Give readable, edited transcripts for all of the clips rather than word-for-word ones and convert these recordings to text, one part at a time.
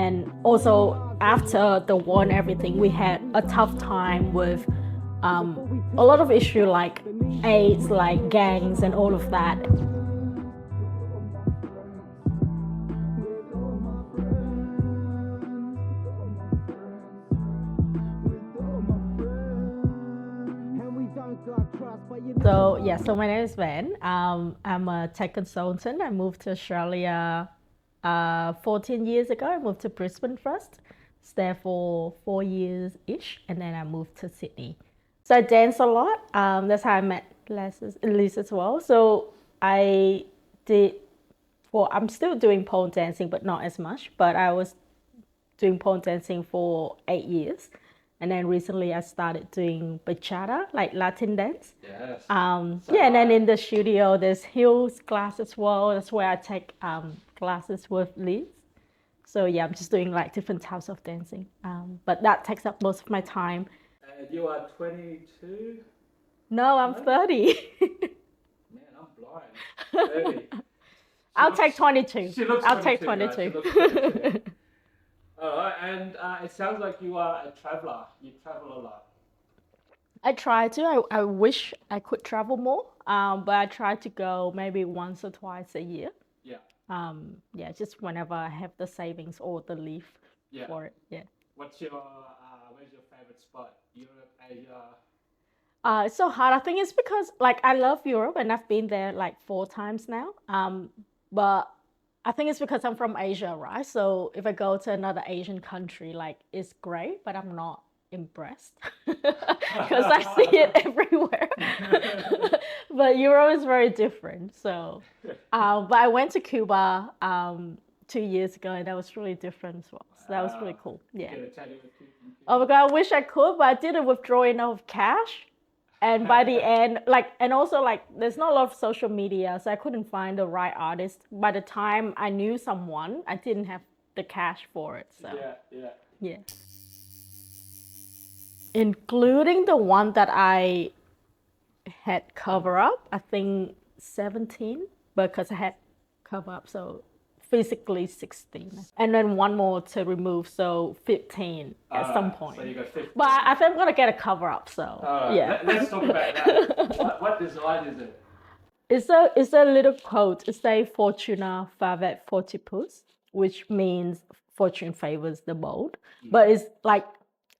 then also after the war and everything, we had a tough time with a lot of issue like AIDS, like gangs and all of that. So yeah, so my name is Van. I'm a tech consultant. I moved to Australia 14 years ago. I moved to Brisbane first, was there for 4 years-ish, and then I moved to Sydney. So I dance a lot. That's how I met Liz as well. So I did, well, I'm still doing pole dancing, but not as much. But I was doing pole dancing for 8 years. And then recently I started doing bachata, like Latin dance. Yes. Yeah, and then in the studio, there's heels class as well. That's where I take classes with Liz. So yeah, I'm just doing like different types of dancing. But that takes up most of my time. You are 22? No, I'm 30. Man, I'm blind. 30. I'll take 22. She looks I'll 22, take right? 22. She looks 22. All right, and it sounds like you are a traveler. You travel a lot. I try to. I wish I could travel more, but I try to go maybe once or twice a year. Yeah. Yeah, just whenever I have the savings or the leave Yeah. for it. Yeah. Where's your favorite spot? Europe, Asia? It's so hard. I think it's because like I love Europe and I've been there like 4 times now. But I think it's because I'm from Asia, right? So if I go to another Asian country, like it's great, but I'm not impressed because I see it everywhere. But Europe is very different. So, but I went to Cuba 2 years ago, and that was really different as well. So that was really cool. Yeah. Get a tattoo with you in Cuba? Oh my God, I wish I could, but I didn't withdraw enough cash. And by the end, like, and also like, there's not a lot of social media, so I couldn't find the right artist. By the time I knew someone, I didn't have the cash for it. So yeah. Including the one that I had cover up, I think 17, because I had cover up, so physically 16. And then one more to remove, so 15 at some point. So you got 15. But I think I'm gonna get a cover up, so yeah. Let's talk about that. What design is it? It's a little quote. It says Fortuna favet fortipus, which means fortune favors the bold. But it's like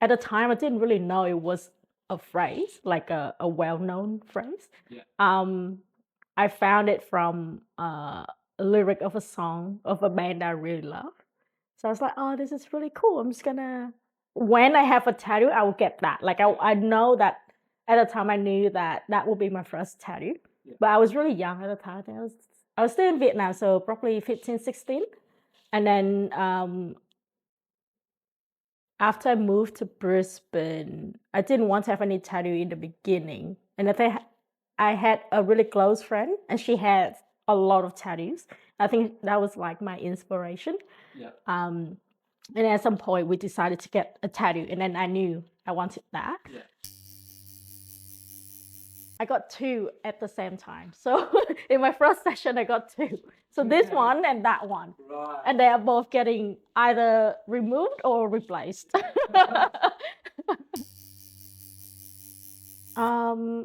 at the time I didn't really know it was a phrase, like a well-known phrase. Yeah. I found it from a lyric of a song of a band I really love. So I was like, oh, this is really cool. I'm just gonna, when I have a tattoo, I will get that. Like I know that at the time I knew that that would be my first tattoo. Yeah. But I was really young at the time. I was still in Vietnam, so probably 15, 16. And then after I moved to Brisbane, I didn't want to have any tattoo in the beginning. And I had a really close friend, and she had a lot of tattoos. I think that was like my inspiration. Yeah. And at some point, we decided to get a tattoo, and then I knew I wanted that. Yeah. I got 2 at the same time. So in my first session, I got 2. So this one and that one. Right. And they are both getting either removed or replaced. I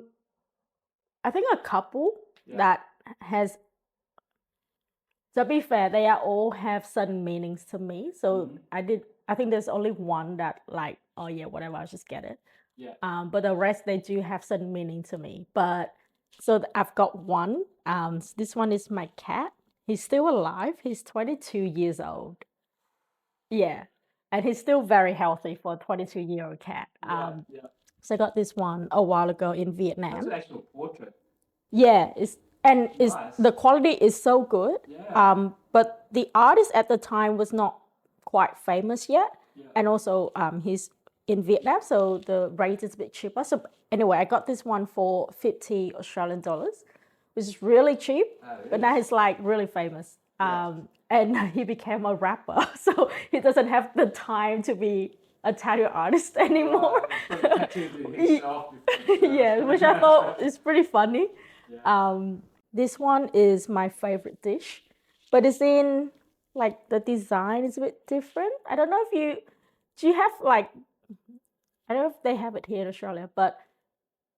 think a couple that has, to be fair, they are all have certain meanings to me. So I think there's only one that like, oh yeah, whatever, I'll just get it. Yeah. But the rest, they do have certain meaning to me. But so I've got one. This one is my cat. He's still alive. He's 22 years old. Yeah. And he's still very healthy for a 22-year-old cat. So I got this one a while ago in Vietnam. That's an actual portrait. Yeah, Nice. the quality is so good. Yeah. But the artist at the time was not quite famous yet. Yeah. And also he's in Vietnam, so the rate is a bit cheaper. So anyway, I got this one for 50 Australian dollars, which is really cheap. But now he's like really famous. And he became a rapper, so he doesn't have the time to be a tattoo artist anymore. Yeah, which I thought is pretty funny. Yeah. This one is my favorite dish, but it's in like the design is a bit different. I don't know if do you have like, I don't know if they have it here in Australia, but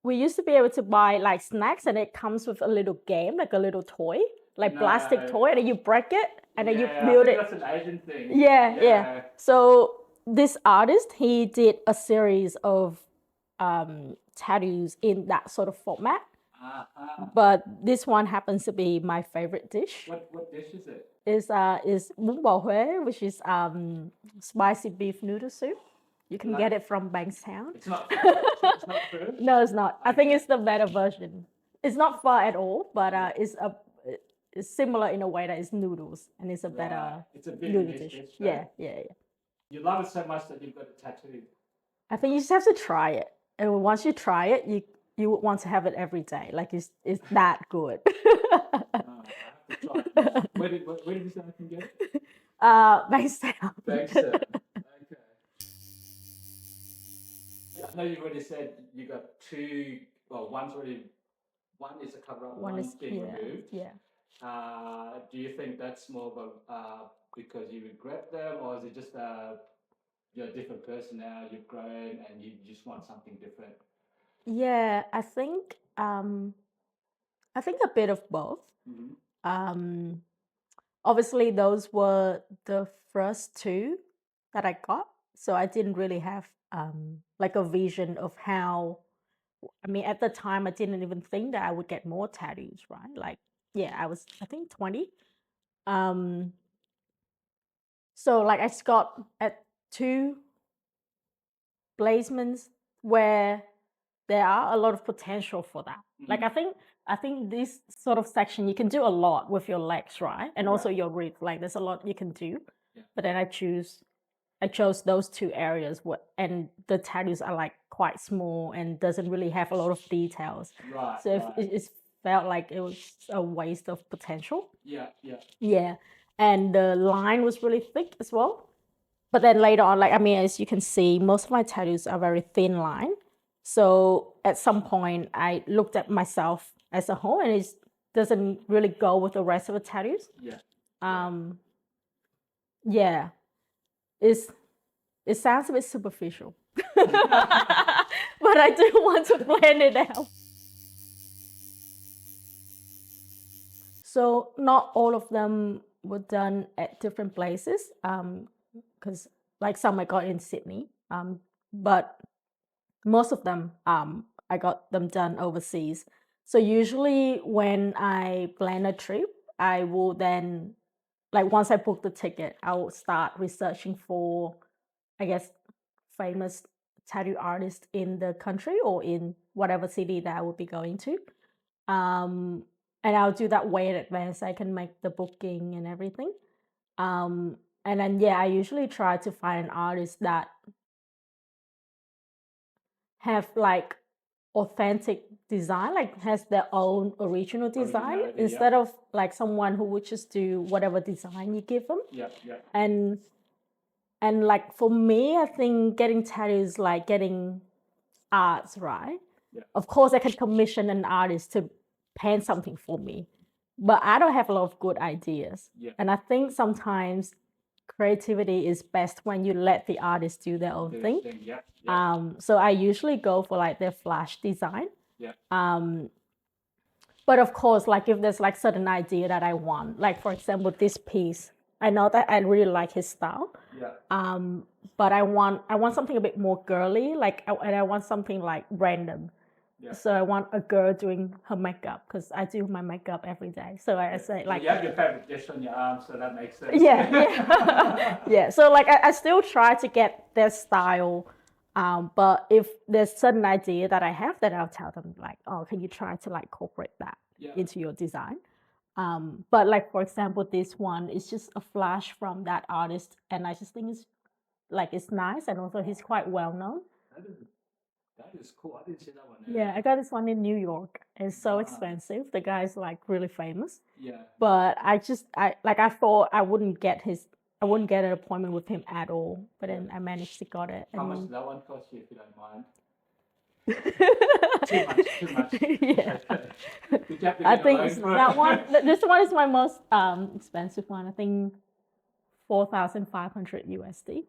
we used to be able to buy like snacks and it comes with a little game, like a little toy, like plastic toy, and then you break it and then you build it. That's an Asian thing. Yeah. So this artist, he did a series of tattoos in that sort of format. But this one happens to be my favorite dish. What dish is it? Is bún bò Huế, which is spicy beef noodle soup. You can get it from Bankstown. It's not. It's not food. No, it's not. I think it's the better version. It's not pho at all, but it's similar in a way that it's noodles, and it's a better It's a noodle Vietnamese dish. dish. Yeah. You love it so much that you've got a tattoo. I think you just have to try it, and once you try it, you would want to have it every day. Like it's that good. I have to try it. Where did you say I can get it? Bankstown. Bankstown. Okay. I know you've already said you got two. Well, one is a cover up, one's being removed. Yeah. Do you think that's more of a because you regret them, or is it just you're a different person now, you've grown, and you just want something different? Yeah, I think a bit of both. Obviously, those were the first two that I got, so I didn't really have like a vision of how. I mean, at the time, I didn't even think that I would get more tattoos, right? Like, yeah, I think 20. So like I got at two placements where there are a lot of potential for that. Like I think this sort of section you can do a lot with your legs, right? And also your ribs. Like there's a lot you can do. But then I chose those two areas and the tattoos are like quite small and doesn't really have a lot of details. So it felt like it was a waste of potential. Yeah. And the line was really thick as well. But then later on, like, I mean, as you can see, most of my tattoos are very thin line. So at some point, I looked at myself as a whole, and it doesn't really go with the rest of the tattoos. Yeah. It sounds a bit superficial, but I do want to plan it out. So not all of them were done at different places, because like some I got in Sydney, but most of them I got them done overseas. So usually when I plan a trip, I will then, like once I book the ticket, I will start researching for, I guess, famous tattoo artists in the country or in whatever city that I will be going to. And I'll do that way in advance. I can make the booking and everything. And then, yeah, I usually try to find an artist that have like authentic design, like has their own original design instead of like someone who would just do whatever design you give them. And like for me, I think getting tattoos like getting arts, right? Of course, I can commission an artist to paint something for me, but I don't have a lot of good ideas. And I think sometimes creativity is best when you let the artist do their own thing. So I usually go for like their flash design. But of course, like if there's like certain idea that I want, like for example, this piece, I know that I really like his style. But I want something a bit more girly, like, and I want something like random. So I want a girl doing her makeup because I do my makeup every day. So I say like, you have your favorite dish on your arm, so that makes sense. Yeah. So like I still try to get their style. But if there's certain idea that I have, then I'll tell them like, oh, can you try to like incorporate that into your design? But like for example, this one is just a flash from that artist, and I just think it's nice, and also he's quite well known. That is cool. I didn't see that one. Yeah, I got this one in New York. It's so expensive. The guy's like really famous. But I thought I wouldn't get an appointment with him at all. But then I managed to got it. How much does that one cost you, if you don't mind? Too much. Yeah. I think that one. This one is my most expensive one. I think 4,500 USD.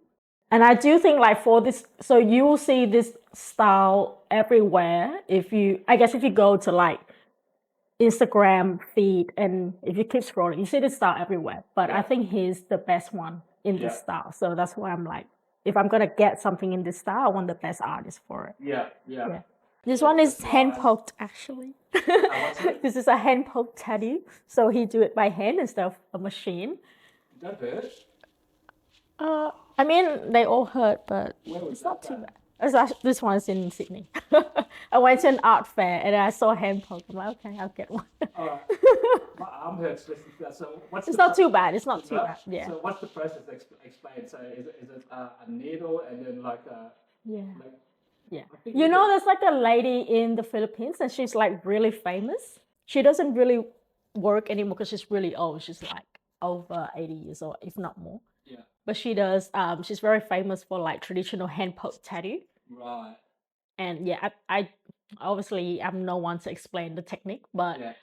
And I do think like for this, so you will see this style everywhere. I guess if you go to like Instagram feed and if you keep scrolling, you see this style everywhere. But I think he's the best one in this style. So that's why I'm like, if I'm gonna get something in this style, I want the best artist for it. Yeah. This one is That's hand nice. poked actually. What's it? This is a hand poked tattoo. So he do it by hand instead of a machine. That hurt? I mean, they all hurt, but Where was it's not that too done? bad. This one is in Sydney. I went to an art fair and I saw hand poke. I'm like, okay, I'll get one. All right. My arm hurts listening to that. So what's It's the not too bad. It's not too bad. Yeah. So what's the process? Explain. So is it a needle and then like a Yeah. like Yeah. I think You know, there's like a lady in the Philippines and she's like really famous. She doesn't really work anymore because she's really old. She's like over 80 years old, if not more. Yeah. But she does, she's very famous for like traditional hand poke tattoo. Right. And yeah, I obviously I'm no one to explain the technique, but Yeah.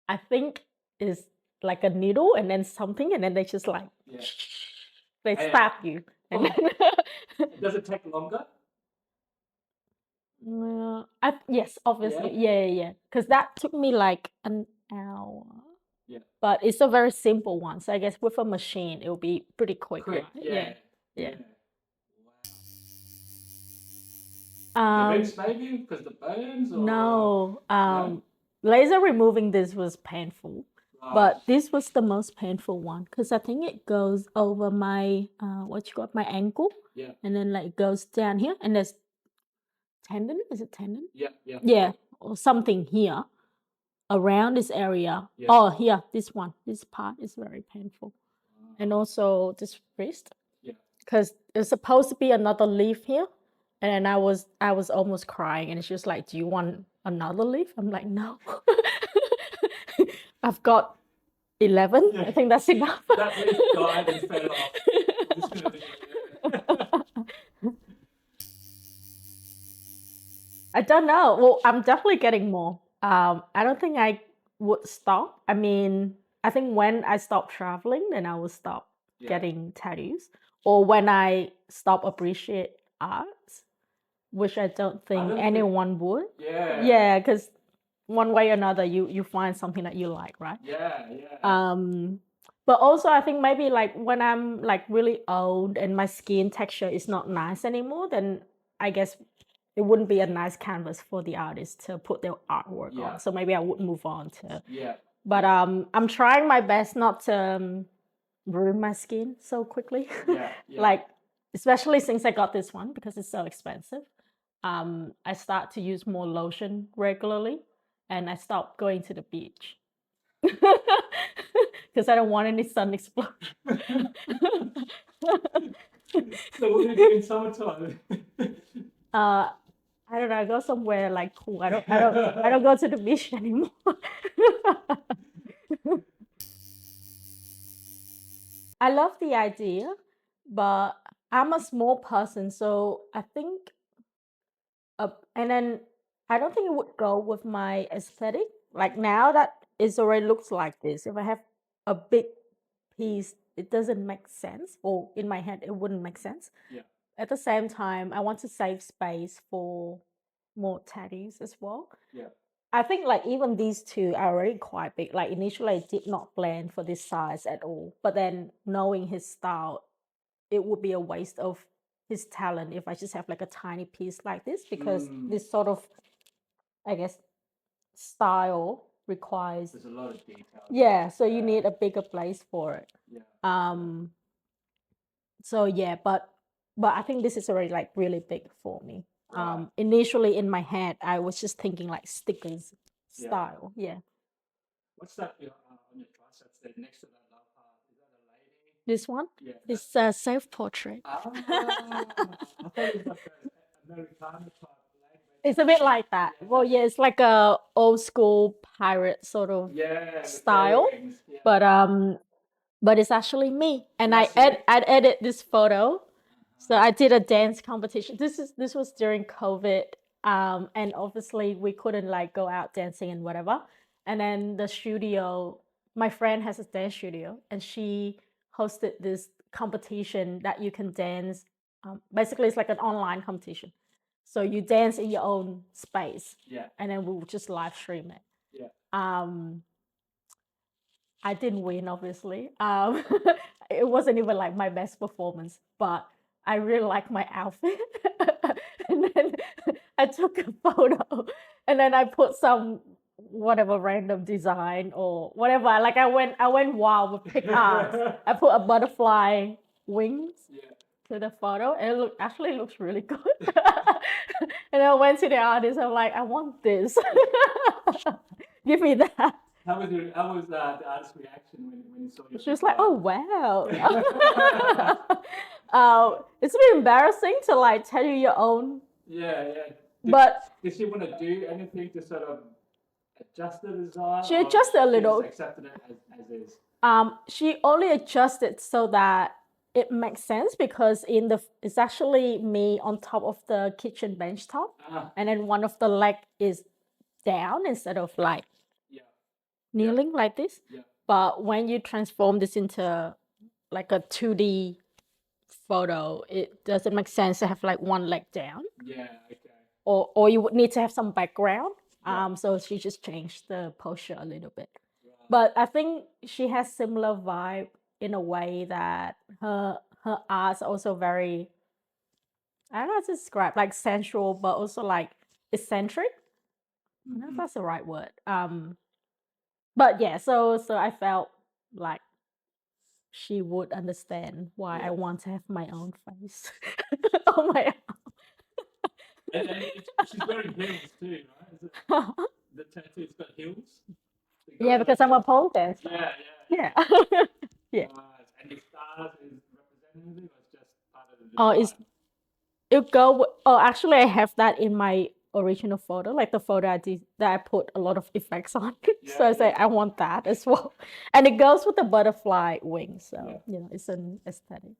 I think it's like a needle and then something, and then they just like they And- stab you. And Does it take longer? yes, obviously, yeah. Because that took me like an hour. Yeah. But it's a very simple one, so I guess with a machine it'll be pretty quick. Quick. Right? Yeah. The ribs maybe because the burns or No, laser removing this was painful. Right. But this was the most painful one because I think it goes over my my ankle. Yeah. And then like it goes down here and there's tendon. Is it tendon? Yeah. Yeah, or something here around this area. Yeah. Oh, here, this one. This part is very painful. And also this wrist. Yeah. Because there's supposed to be another leaf here. And then I was almost crying and she was like, do you want another leaf? I'm like, no. I've got 11. I think that's enough. That leaf died and fell off. I'm just gonna I don't know. Well, I'm definitely getting more. I don't think I would stop. I mean, I think when I stop traveling, then I will stop getting tattoos. Or when I stop appreciate art, which I don't think anyone would. Yeah, because one way or another, you find something that you like, right? Yeah. But also I think maybe like when I'm like really old and my skin texture is not nice anymore, then I guess it wouldn't be a nice canvas for the artist to put their artwork on. So maybe I would move on to. Yeah. But I'm trying my best not to ruin my skin so quickly. Yeah. Like especially since I got this one because it's so expensive. I start to use more lotion regularly and I stopped going to the beach. Because I don't want any sun explosion. So what do you do in summertime? I don't know. I go somewhere like cool. I don't go to the beach anymore. I love the idea, but I'm a small person, so I think, and then I don't think it would go with my aesthetic. Like now that it already looks like this, if I have a big piece, it doesn't make sense, or in my head, it wouldn't make sense. Yeah. At the same time, I want to save space for more tattoos as well. Yeah. I think like even these two are already quite big. Like initially I did not plan for this size at all. But then knowing his style, it would be a waste of his talent if I just have like a tiny piece like this because this sort of, I guess, style requires. There's a lot of detail. Yeah, so you need a bigger place for it. Yeah. So yeah, but I think this is already like really big for me. Initially in my head, I was just thinking like stickers style. Yeah. What's that on your triceps there next to that love heart? Is that a lady? This one? Yeah. It's a self-portrait. I thought it was like an Americana type language. It's a bit like that. Well, yeah, it's like a old school pirate sort of style. But it's actually me. And I'd edit this photo. So I did a dance competition. This was during COVID. And obviously we couldn't like go out dancing and whatever. And then the studio, my friend has a dance studio and she hosted this competition that you can dance. Basically, it's like an online competition. So you dance in your own space, Yeah. and then we'll just live stream it. Yeah. I didn't win, obviously. It wasn't even like my best performance, but I really like my outfit. And then I took a photo, and then I put some whatever random design or whatever. Like I went wild with pick arts. I put a butterfly wings Yeah. to the photo, and it actually looks really good. And I went to the artist. I'm like, I want this. Give me that. How was the artist's reaction when you saw your She was like, "Oh photo? wow." It's a bit embarrassing to like tell you your own, Yeah, yeah. but Did she want to do anything to sort of adjust the design? she or adjusted a she little. just accepted it as is? She only adjusted so that it makes sense because it's actually me on top of the kitchen bench top, and then one of the leg is down instead of like Yeah. kneeling like this. Yeah. But when you transform this into like a 2D photo, it doesn't make sense to have like one leg down. Yeah. Okay. Or you would need to have some background. Yeah. So she just changed the posture a little bit. Right. But I think she has similar vibe in a way that her art's also very, I don't know how to describe, like sensual, but also like eccentric. I don't know if that's the right word. But yeah, so I felt like she would understand why I want to have my own face on my And she's wearing heels too, right? Is it the tattoo's got heels? yeah, because I'm a pole dancer. Yeah, Yeah. Yeah. Right. And the stars is representative, or it's just part of the Oh, design? actually I have that in my original photo, like the photo that I put a lot of effects on. So I say I want that as well. And it goes with the butterfly wings. So, it's an aesthetic.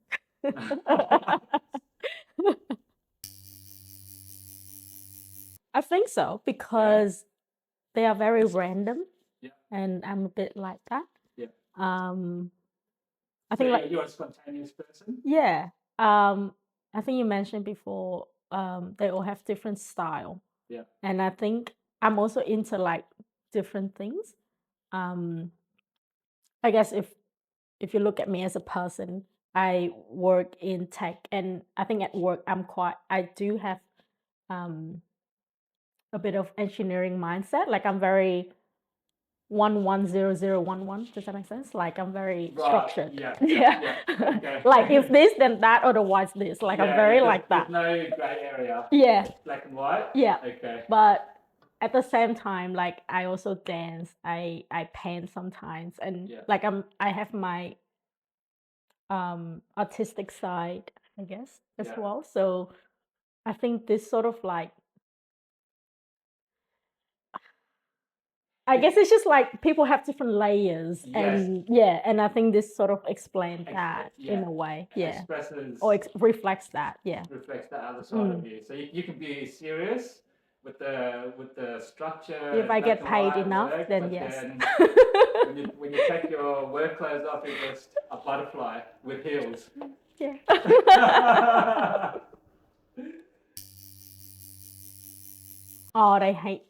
I think so because they are very random. Yeah. And I'm a bit like that. Yeah. I think like you're a spontaneous person? yeah. I think you mentioned before, they all have different style. Yeah. And I think I'm also into like different things. I guess if you look at me as a person, I work in tech, and I think at work I do have a bit of engineering mindset. Like I'm very 110011. Does that make sense? Like I'm very structured. Yeah. Yeah. Okay. Like if this, then that, otherwise this. Like I'm very like that. There's no grey area. Yeah. Black and white. Yeah. Okay. But at the same time, like I also dance. I paint sometimes, and like I have my artistic side, I guess, as well. So I think this sort of like, I guess it's just like people have different layers, and and I think this sort of explains that in a way, Expresses or reflects that, reflects the other side of you. So you can be serious with the structure. If I get paid enough, work, then but yes. Then when you take your work clothes off, you're just a butterfly with heels. Yeah. Oh, they hate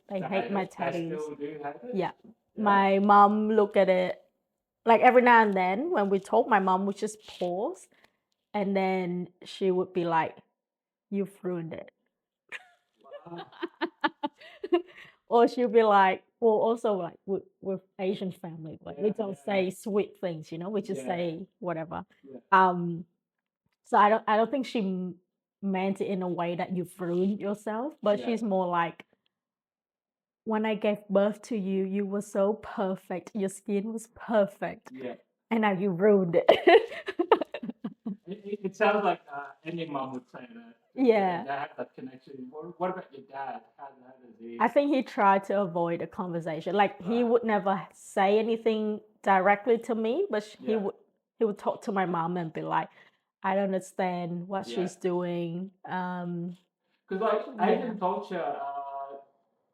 my tattoos. Still do hate it? Yeah. My mom looked at it like every now and then when we talk, my mom would just pause, and then she would be like, "You've ruined it." Wow. Or she'll be like, well, also like with Asian family, like we don't say sweet things, we just say whatever. So I don't think she meant it in a way that you've ruined yourself, but she's more like, when I gave birth to you, you were so perfect. Your skin was perfect. Yeah. And now you ruined it. It sounds like any mom would say that. Yeah. They have that connection. What about your dad? How does he? I think he tried to avoid a conversation. Like he would never say anything directly to me, but he would talk to my mom and be like, I don't understand what she's doing. Because like Asian culture,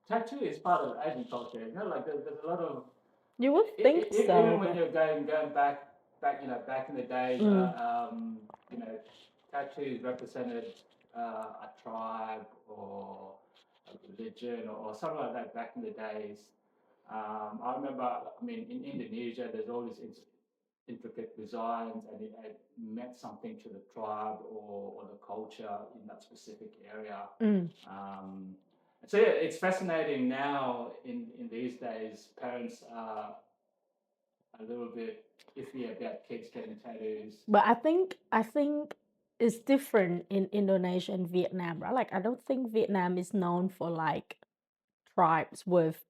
tattoo is part of Asian culture. Like there's a lot of. You would think so. Even when you're going back back in the days, tattoos represented a tribe or a religion or something like that back in the days. I remember, I mean, in Indonesia, there's all these intricate designs, and it meant something to the tribe or the culture in that specific area. So yeah, it's fascinating now in these days. Parents are a little bit iffy about kids getting tattoos. But I think it's different in Indonesia and Vietnam, right? Like I don't think Vietnam is known for like tribes with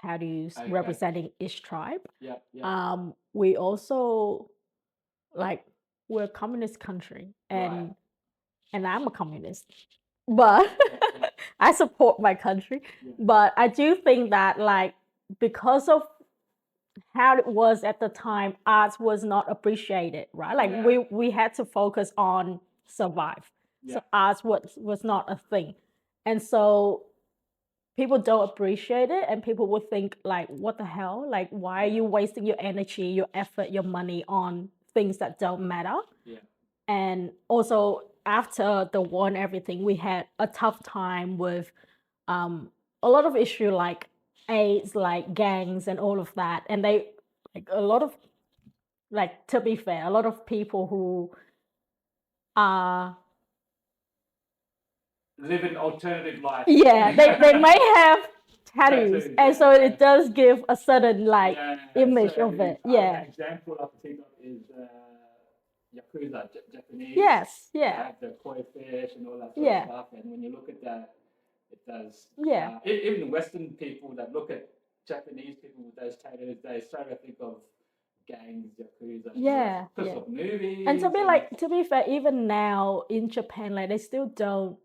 tattoos Okay. representing each tribe. Yeah, yeah. We also like we're a communist country Right. and I'm a communist. But Yeah. I support my country. Yeah. But I do think that like because of how it was at the time, arts was not appreciated, right? Like Yeah. we had to focus on survive. Yeah. So arts was not a thing. And so people don't appreciate it and people would think like what the hell? Like why are you wasting your energy, your effort, your money on things that don't matter? Yeah. And also after the war and everything, we had a tough time with a lot of issue like AIDS, like gangs and all of that. And they like a lot of like to be fair, a lot of people who are Live an alternative life. they may have tattoos, Tattoos, and so yeah. it does give a certain like Yeah, image so of it. an Yeah. example I can think of is Yakuza, Japanese. Yes. They Yeah. have the koi fish and all that sort Yeah. of stuff. And when you look at that, it does. Yeah. Even Western people that look at Japanese people with those tattoos, they start to think of gangs, Yakuza, Yeah. because Yeah. of movies. And to be fair, even now in Japan, like they still don't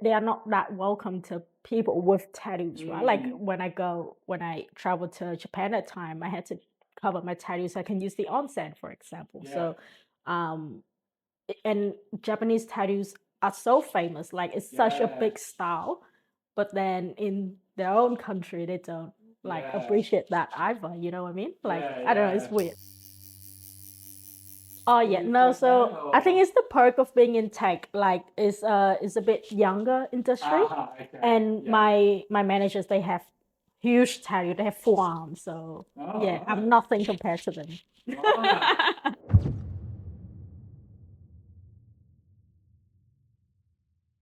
they are not that welcome to people with tattoos, right? Like when I traveled to Japan at time, I had to cover my tattoos so I can use the onsen, for example. Yeah. So and Japanese tattoos are so famous, like it's such a Yeah. big style, but then in their own country they don't like Yeah. appreciate that either, you know what I mean? Like Yeah, I don't know, yeah. it's weird. Oh yeah, you no. think that, So I think or- it's the perk of being in tech. Like it's a bit younger industry, Okay. and Yeah. my managers they have huge tattoo. They have full arms. So yeah, right. I'm nothing compared to them. Right.